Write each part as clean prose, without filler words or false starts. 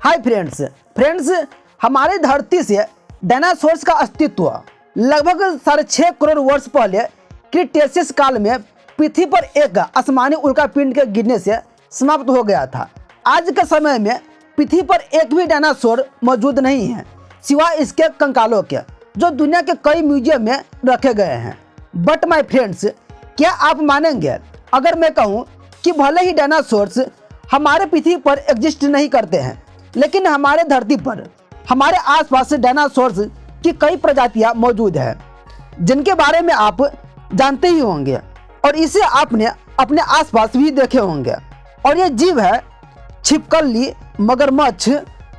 Hi friends हमारी धरती से डायनासोर्स का अस्तित्व लगभग 6.5 करोड़ वर्ष पहले क्रिटेशियस काल में पृथ्वी पर एक आसमानी उल्कापिंड के गिरने से समाप्त हो गया था। आज के समय में पृथ्वी पर एक भी डायनासोर मौजूद नहीं है सिवाय इसके कंकालों के, जो दुनिया के कई म्यूजियम में रखे गए हैं। बट माय फ्रेंड्स, क्या आप मानेंगे अगर मैं कहूँ कि भले ही डायनासोर्स हमारे पृथ्वी पर एग्जिस्ट नहीं करते हैं, लेकिन हमारे धरती पर हमारे आसपास डायनासोर्स की कई प्रजातियां मौजूद हैं, जिनके बारे में आप जानते ही होंगे और इसे आपने अपने आसपास भी देखे होंगे। और ये जीव है छिपकली, मगरमच्छ,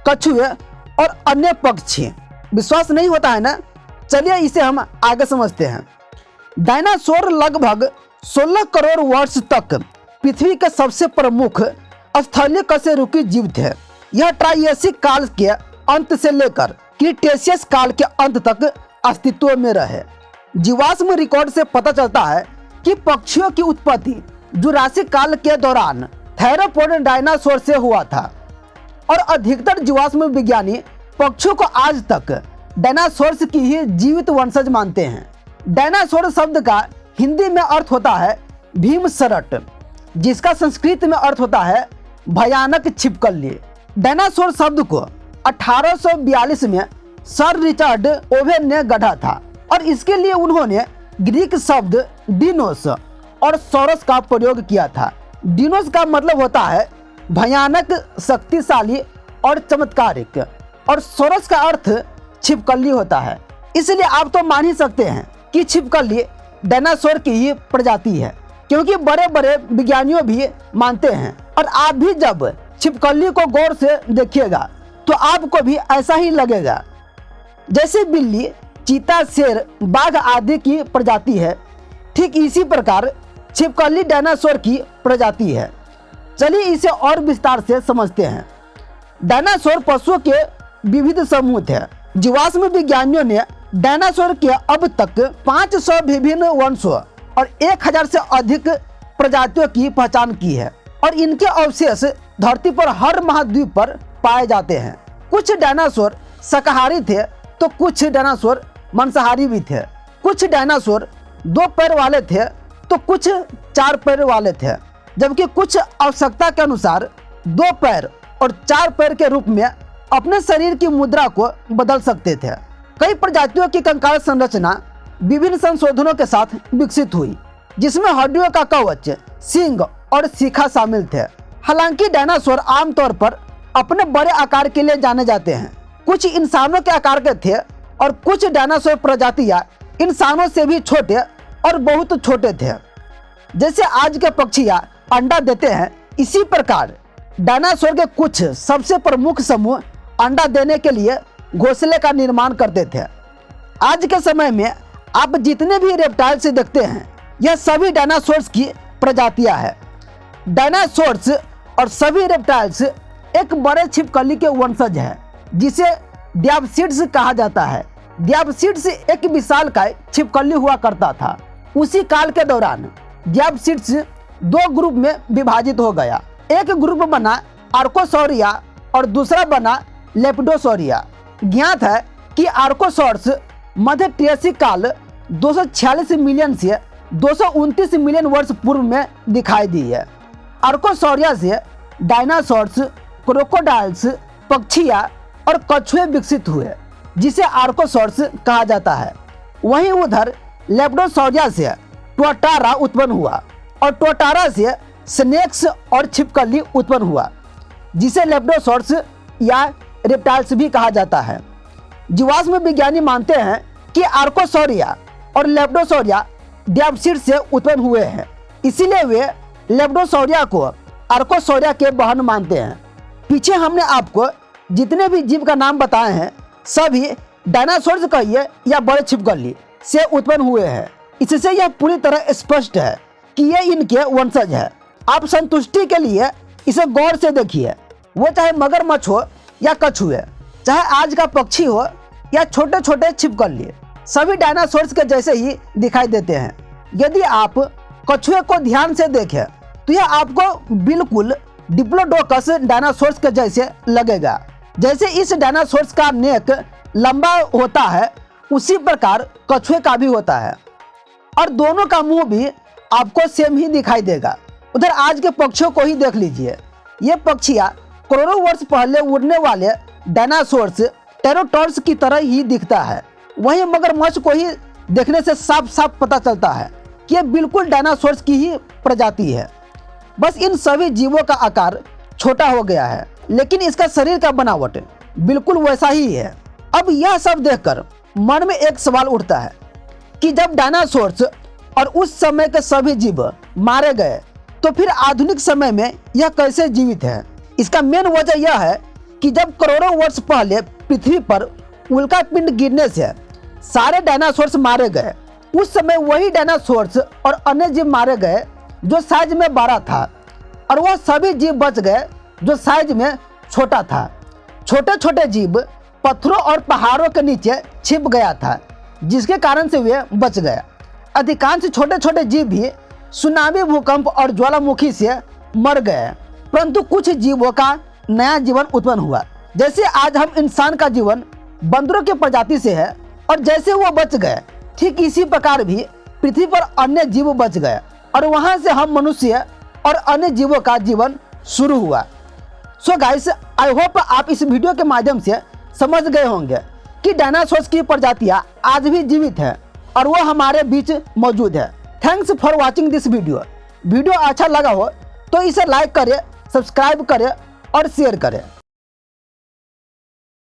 कछुए और अन्य पक्षी। विश्वास नहीं होता है ना? चलिए इसे हम आगे समझते हैं। डायनासोर लगभग 16 करोड़ वर्ष तक पृथ्वी के सबसे प्रमुख स्थलीय कशेरुकी जीव थे। यह ट्रायसिक काल के अंत से लेकर क्रिटेशियस काल के अंत तक अस्तित्व में रहे। जीवाश्म रिकॉर्ड से पता चलता है कि पक्षियों की उत्पत्ति जुरासिक काल के दौरान थैरोपोड डायनासोर से हुआ था और अधिकतर जीवाश्म विज्ञानी पक्षियों को आज तक डायनासोर्स की ही जीवित वंशज मानते हैं। डायनासोर शब्द का हिंदी में अर्थ होता है भीमसरट, जिसका संस्कृत में अर्थ होता है भयानक छिपकली। डायनासोर शब्द को 1842 में सर रिचर्ड ओवेन ने गढ़ा था और इसके लिए उन्होंने ग्रीक शब्द डिनोस और सोरस का प्रयोग किया था। डिनोस का मतलब होता है भयानक, शक्तिशाली और चमत्कारिक, और सोरस का अर्थ छिपकली होता है। इसलिए आप तो मान ही सकते हैं कि छिपकली डायनासोर की ही प्रजाति है, क्योंकि बड़े बड़े विज्ञानियों भी मानते हैं। और आप भी जब छिपकली को गौर से देखिएगा तो आपको भी ऐसा ही लगेगा जैसे बिल्ली, चीता, शेर, बाघ आदि की प्रजाति है। ठीक इसी प्रकार छिपकली डायनासोर की प्रजाति है। चलिए इसे और विस्तार से समझते हैं। डायनासोर पशुओं के विविध समूह थे। जीवाश्म विज्ञानियों ने डायनासोर के अब तक 500 विभिन्न वंशों और 1000 से अधिक प्रजातियों की पहचान की है और इनके अवशेष धरती पर हर महाद्वीप पर पाए जाते हैं। कुछ डायनासोर शाकाहारी थे तो कुछ डायनासोर मांसाहारी भी थे। कुछ डायनासोर 2 पैर वाले थे तो कुछ 4 पैर वाले थे, जबकि कुछ आवश्यकता के अनुसार 2 पैर और 4 पैर के रूप में अपने शरीर की मुद्रा को बदल सकते थे। कई प्रजातियों की कंकाल संरचना विभिन्न संशोधनों के साथ विकसित हुई, जिसमें हड्डियों का कवच, सींग और शिखा शामिल थे। हालांकि डायनासोर आमतौर पर अपने बड़े आकार के लिए जाने जाते हैं। कुछ इंसानों के आकार के थे और कुछ डायनासोर प्रजातियां इंसानों से भी छोटे और बहुत छोटे थे। जैसे आज के पक्षियां अंडा देते हैं, इसी प्रकार डायनासोर के कुछ सबसे प्रमुख समूह अंडा देने के लिए घोंसले का निर्माण करते थे। आज के समय में आप जितने भी रेप्टाइल से देखते हैं, यह सभी डायनासोर्स की प्रजातियां हैं। डायनासोर्स और सभी रेप्टाइल्स एक बड़े छिपकली के वंशज है, जिसे डियाप्सिड्स कहा जाता है। डियाप्सिड्स एक विशालकाय छिपकली हुआ करता था। उसी काल के दौरान डियाप्सिड्स 2 ग्रुप में विभाजित हो गया। एक ग्रुप बना आर्कोसौरिया और दूसरा बना लेपिडोसौरिया। ज्ञात है कि आर्कोसॉर्स मध्य ट्रियासिक काल 246 मिलियन से 229 मिलियन वर्ष पूर्व में दिखाई दी है। आर्कोसौरिया से डायनासोर्स, क्रोकोडाइल्स, पक्षियां और कछुए विकसित हुए, जिसे आर्कोसॉर्स कहा जाता है। वहीं उधर लेपिडोसौरिया से टोटारा उत्पन्न हुआ और टोटारा से स्नेक्स और छिपकली उत्पन्न हुआ, जिसे लेपिडोसॉर्स या रेप्टाइल्स भी कहा जाता है। जीवाश्म विज्ञानी मानते हैं कि आर्कोसौरिया और लेपिडोसौरिया डियाप्सिड से उत्पन्न हुए हैं, इसीलिए वे लेपिडोसौरिया को आर्कोसौरिया के बहन मानते हैं। पीछे हमने आपको जितने भी जीव का नाम बताए हैं, सभी डायनासोर्स कहिए या बड़े छिपकली से उत्पन्न हुए हैं। इससे यह पूरी तरह स्पष्ट है कि ये इनके वंशज है। आप संतुष्टि के लिए इसे गौर से देखिए। वो चाहे मगरमच्छ हो या कछुए, चाहे आज का पक्षी हो या छोटे छोटे छिपकली, सभी डायनासोर्स के जैसे ही दिखाई देते हैं। यदि आप कछुए को ध्यान से देखें तो यह आपको बिल्कुल डिप्लोडोकस डायनासोर्स के जैसे लगेगा। जैसे इस डायनासोर्स का नेक लंबा होता है, उसी प्रकार कछुए का भी होता है और दोनों का मुंह भी आपको सेम ही दिखाई देगा। उधर आज के पक्षियों को ही देख लीजिए, ये पक्षियाँ करोड़ों वर्ष पहले उड़ने वाले डायनासोर्स टेरोटॉर्स की तरह ही दिखता है। वहीं मगरमच्छ को ही देखने से साफ साफ पता चलता है कि ये बिल्कुल डायनासोर्स की ही प्रजाति है। बस इन सभी जीवों का आकार छोटा हो गया है, लेकिन इसका शरीर का बनावट बिल्कुल वैसा ही है। अब यह सब देखकर मन में एक सवाल उठता है कि जब डायनासोर्स और उस समय के सभी जीव मारे गए तो फिर आधुनिक समय में यह कैसे जीवित है। इसका मेन वजह यह है कि जब करोड़ों वर्ष पहले पृथ्वी पर उल्का पिंड गिरने से सारे डायनासोर्स मारे गए, उस समय वही डायनासोर्स और अन्य जीव मारे गए जो साइज में बड़ा था और वह सभी जीव बच गए जो साइज में छोटा था। छोटे छोटे जीव पत्थरों और पहाड़ों के नीचे छिप गया था, जिसके कारण से वे बच गए। अधिकांश छोटे छोटे जीव भी सुनामी, भूकंप और ज्वालामुखी से मर गए, परंतु कुछ जीवों का नया जीवन उत्पन्न हुआ। जैसे आज हम इंसान का जीवन बंदरों की प्रजाति से है और जैसे वो बच गए, ठीक इसी प्रकार भी पृथ्वी पर अन्य जीव बच गए और वहां से हम मनुष्य और अन्य जीवों का जीवन शुरू हुआ। सो गाइस, आई होप आप इस वीडियो के माध्यम से समझ गए होंगे कि डायनासोर्स की प्रजातियां आज भी जीवित है और वो हमारे बीच मौजूद है। Thanks for watching this video. Video अच्छा लगा हो तो इसे लाइक करें, सब्सक्राइब करें और शेयर करें।